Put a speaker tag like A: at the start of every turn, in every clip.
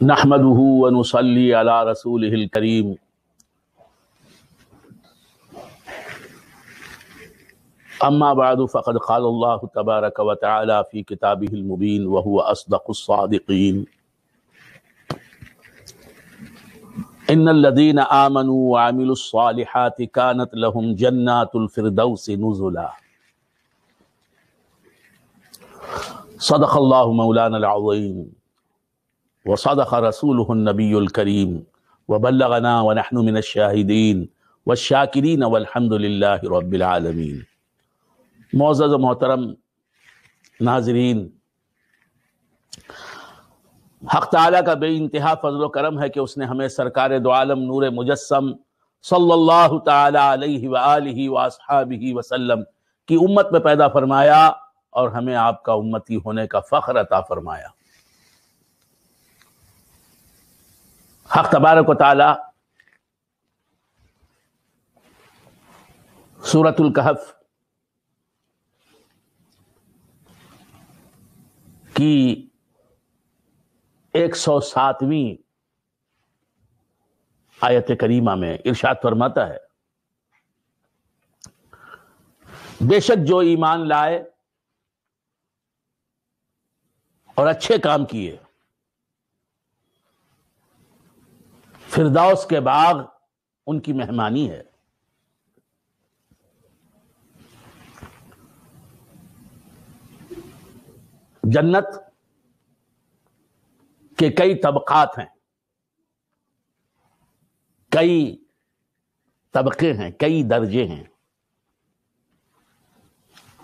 A: نحمده ونصلي على رسوله الكريم اما بعد فقد قال الله تبارك وتعالى في كتابه المبين وهو اصدق الصادقين ان الذين آمنوا وعملوا الصالحات كانت لهم جنات الفردوس نزلا صدق الله مولانا العظيم وصدق رسوله النبي الكريم وبلغنا ونحن من الشاهدين والشاكرين والحمد لله رب العالمين۔ معزز و محترم ناظرین، حق تعالیٰ کا بے انتہا فضل و کرم ہے کہ اس نے ہمیں سرکار دو عالم نور مجسم صلی اللہ تعالی علیہ وآلہ واصحابہ وسلم کی امت میں پیدا فرمایا اور ہمیں آپ کا امتی ہونے کا فخر عطا فرمایا۔ حق تبارک و تعالی سورۃ الکہف کی 107ویں آیت کریمہ میں ارشاد فرماتا ہے، بے شک جو ایمان لائے اور اچھے کام کیے، فردوس کے باغ ان کی مہمانی ہے۔ جنت کے کئی طبقات ہیں، کئی طبقے ہیں، کئی درجے ہیں،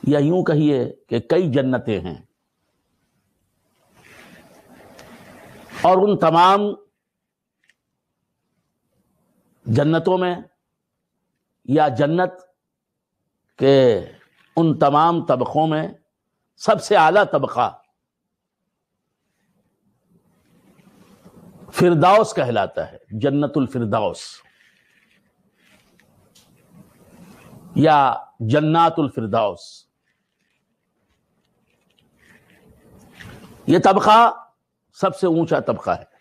A: یا یوں کہیے کہ کئی جنتیں ہیں، اور ان تمام جنتوں میں یا جنت کے ان تمام طبقوں میں سب سے اعلیٰ طبقہ فردوس کہلاتا ہے، جنت الفردوس یا جنات الفردوس۔ یہ طبقہ سب سے اونچا طبقہ ہے،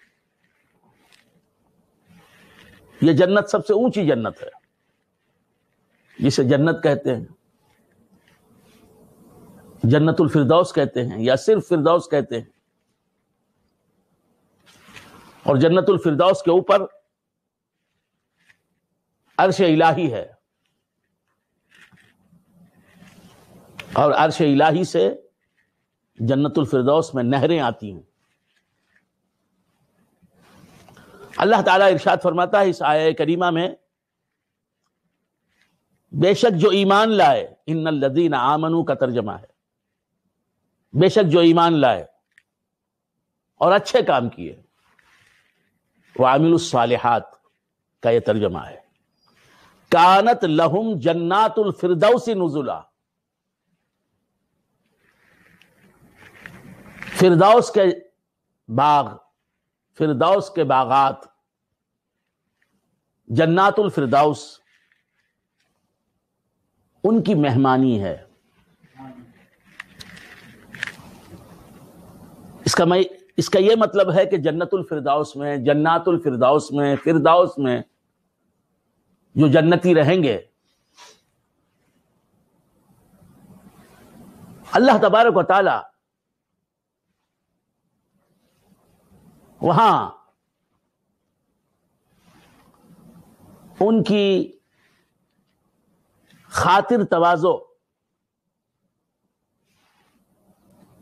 A: یہ جنت سب سے اونچی جنت ہے، جسے جنت کہتے ہیں، جنت الفردوس کہتے ہیں، یا صرف فردوس کہتے ہیں۔ اور جنت الفردوس کے اوپر عرش الہی ہے، اور عرش الہی سے جنت الفردوس میں نہریں آتی ہیں۔ اللہ تعالیٰ ارشاد فرماتا ہے اس آیہ کریمہ میں، بے شک جو ایمان لائے، ان الذین آمنوا کا ترجمہ ہے، بے شک جو ایمان لائے اور اچھے کام کیے، وعملوا الصالحات کا یہ ترجمہ ہے، کانت لہم جنات الفردوس نزلا، فردوس کے باغ، فردوس کے باغات، جنات الفردوس ان کی مہمانی ہے۔ اس کا یہ مطلب ہے کہ جنت الفردوس میں، جنات الفردوس میں، فردوس میں جو جنتی رہیں گے، اللہ تبارک و تعالی وہاں ان کی خاطر تواضع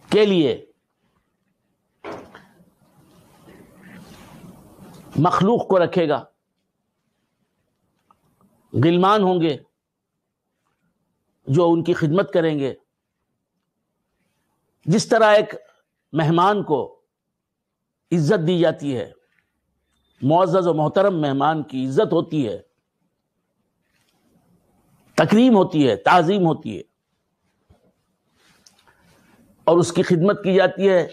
A: کے لیے مخلوق کو رکھے گا، غلمان ہوں گے جو ان کی خدمت کریں گے۔ جس طرح ایک مہمان کو عزت دی جاتی ہے، معزز و محترم مہمان کی عزت ہوتی ہے، تکریم ہوتی ہے، تعظیم ہوتی ہے، اور اس کی خدمت کی جاتی ہے،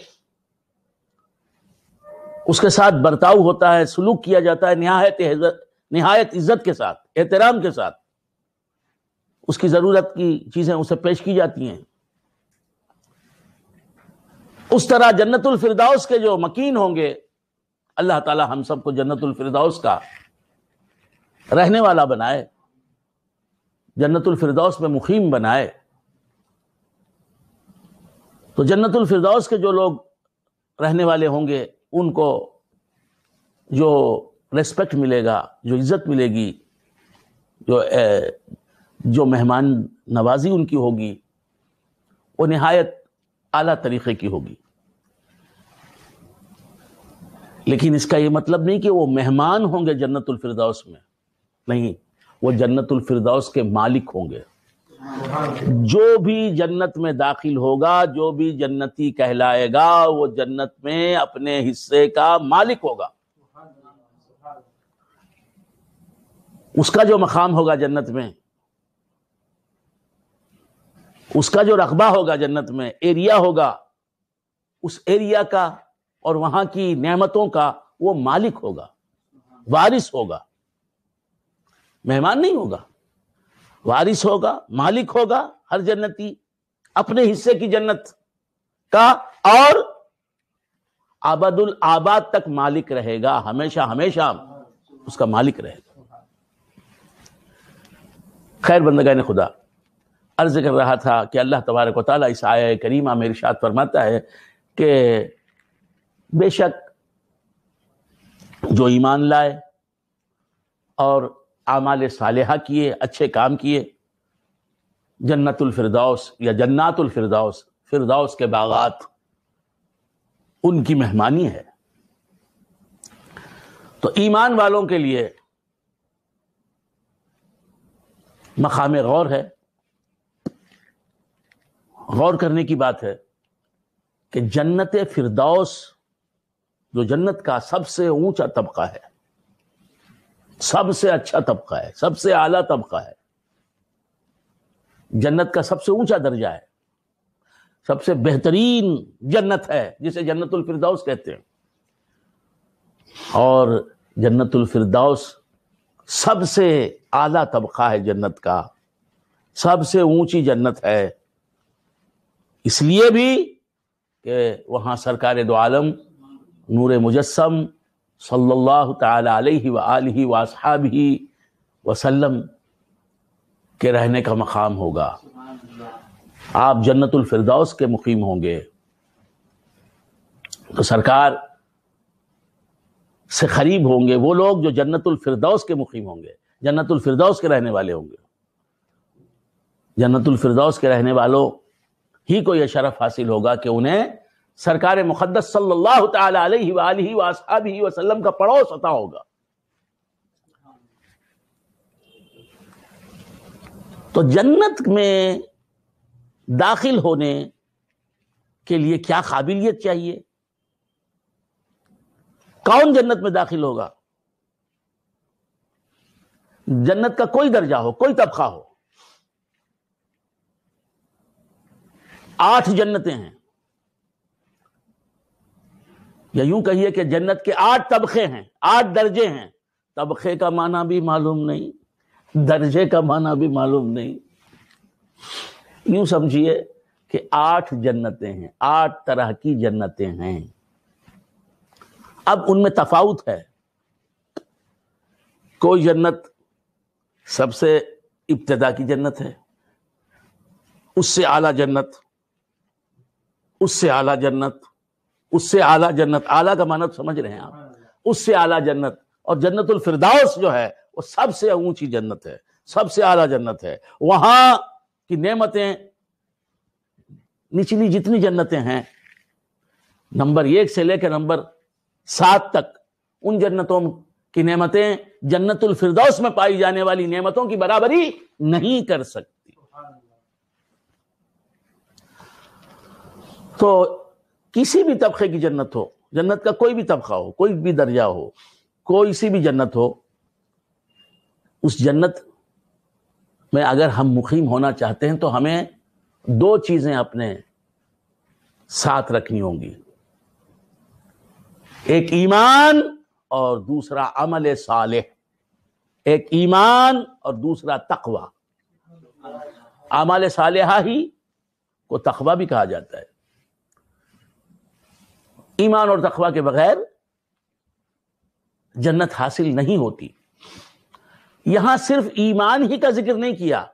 A: اس کے ساتھ برتاؤ ہوتا ہے، سلوک کیا جاتا ہے نہایت عزت کے ساتھ، احترام کے ساتھ، اس کی ضرورت کی چیزیں اسے پیش کی جاتی ہیں۔ اس طرح جنت الفردوس کے جو مکین ہوں گے، اللہ تعالی ہم سب کو جنت الفردوس کا رہنے والا بنائے، جنت الفردوس میں مقیم بنائے۔ تو جنت الفردوس کے جو لوگ رہنے والے ہوں گے ان کو جو ریسپیکٹ ملے گا، جو عزت ملے گی، جو مہمان نوازی ان کی ہوگی، وہ نہایت اعلیٰ طریقے کی ہوگی۔ لیکن اس کا یہ مطلب نہیں کہ وہ مہمان ہوں گے جنت الفردوس میں، نہیں، وہ جنت الفردوس کے مالک ہوں گے۔ جو بھی جنت میں داخل ہوگا، جو بھی جنتی کہلائے گا، وہ جنت میں اپنے حصے کا مالک ہوگا۔ اس کا جو مقام ہوگا جنت میں، اس کا جو رقبہ ہوگا جنت میں، ایریا ہوگا، اس ایریا کا اور وہاں کی نعمتوں کا وہ مالک ہوگا، وارث ہوگا، مہمان نہیں ہوگا، وارث ہوگا، مالک ہوگا۔ ہر جنتی اپنے حصے کی جنت کا اور ابد الآباد تک مالک رہے گا، ہمیشہ ہمیشہ اس کا مالک رہے گا۔ خیر بندگان خدا، عرض کر رہا تھا کہ اللہ تبارک و تعالیٰ اس آیہ کریمہ میں ارشاد فرماتا ہے کہ بے شک جو ایمان لائے اور اعمال صالحہ کیے، اچھے کام کیے، جنت الفردوس یا جنات الفردوس، فردوس کے باغات، ان کی مہمانی ہے۔ تو ایمان والوں کے لیے مقام غور ہے، غور کرنے کی بات ہے کہ جنت فردوس جو جنت کا سب سے اونچا طبقہ ہے، سب سے اچھا طبقہ ہے، سب سے اعلیٰ طبقہ ہے، جنت کا سب سے اونچا درجہ ہے، سب سے بہترین جنت ہے جسے جنت الفردوس کہتے ہیں۔ اور جنت الفردوس سب سے اعلیٰ طبقہ ہے جنت کا، سب سے اونچی جنت ہے، اس لیے بھی کہ وہاں سرکار دو عالم نور مجسم صلی اللہ تعالی علیہ وآلہ واصحابہ وسلم کے رہنے کا مقام ہوگا۔ آپ جنت الفردوس کے مقیم ہوں گے تو سرکار سے قریب ہوں گے وہ لوگ جو جنت الفردوس کے مقیم ہوں گے، جنت الفردوس کے رہنے والے ہوں گے۔ جنت الفردوس کے رہنے والوں ہی کو یہ شرف حاصل ہوگا کہ انہیں سرکار مقدس صلی اللہ تعالی علیہ وآلہ واصحابہ وسلم کا پڑوس عطا ہوگا۔ تو جنت میں داخل ہونے کے لیے کیا قابلیت چاہیے؟ کون جنت میں داخل ہوگا؟ جنت کا کوئی درجہ ہو، کوئی طبقہ ہو، 8 جنتیں ہیں، یا یوں کہیے کہ جنت کے 8 طبقے ہیں، 8 درجے ہیں۔ طبقے کا معنی بھی معلوم نہیں، درجے کا معنی بھی معلوم نہیں، یوں سمجھیے کہ 8 جنتیں ہیں، 8 طرح کی جنتیں ہیں۔ اب ان میں تفاوت ہے، کوئی جنت سب سے ابتدا کی جنت ہے، اس سے اعلیٰ جنت، اس سے اعلیٰ جنت، اس سے اعلیٰ جنت، اعلیٰ کا معنی سمجھ رہے ہیں آپ، اس سے اعلیٰ جنت، اور جنت الفردوس جو ہے وہ سب سے اونچی جنت ہے، سب سے اعلیٰ جنت ہے۔ وہاں کی نعمتیں نچلی جتنی جنتیں ہیں، نمبر 1 سے لے کے نمبر 7 تک، ان جنتوں کی نعمتیں جنت الفردوس میں پائی جانے والی نعمتوں کی برابری نہیں کر سکتی۔ تو کسی بھی طبقے کی جنت ہو، جنت کا کوئی بھی طبقہ ہو، کوئی بھی درجہ ہو، کوئی سی بھی جنت ہو، اس جنت میں اگر ہم مقیم ہونا چاہتے ہیں تو ہمیں 2 چیزیں اپنے ساتھ رکھنی ہوں گی، ایک ایمان اور دوسرا عمل صالح، ایک ایمان اور دوسرا تقوی۔ اعمال صالحہ ہی کو تقوی بھی کہا جاتا ہے۔ ایمان اور تقوی کے بغیر جنت حاصل نہیں ہوتی. یہاں صرف ایمان ہی کا ذکر نہیں کیا,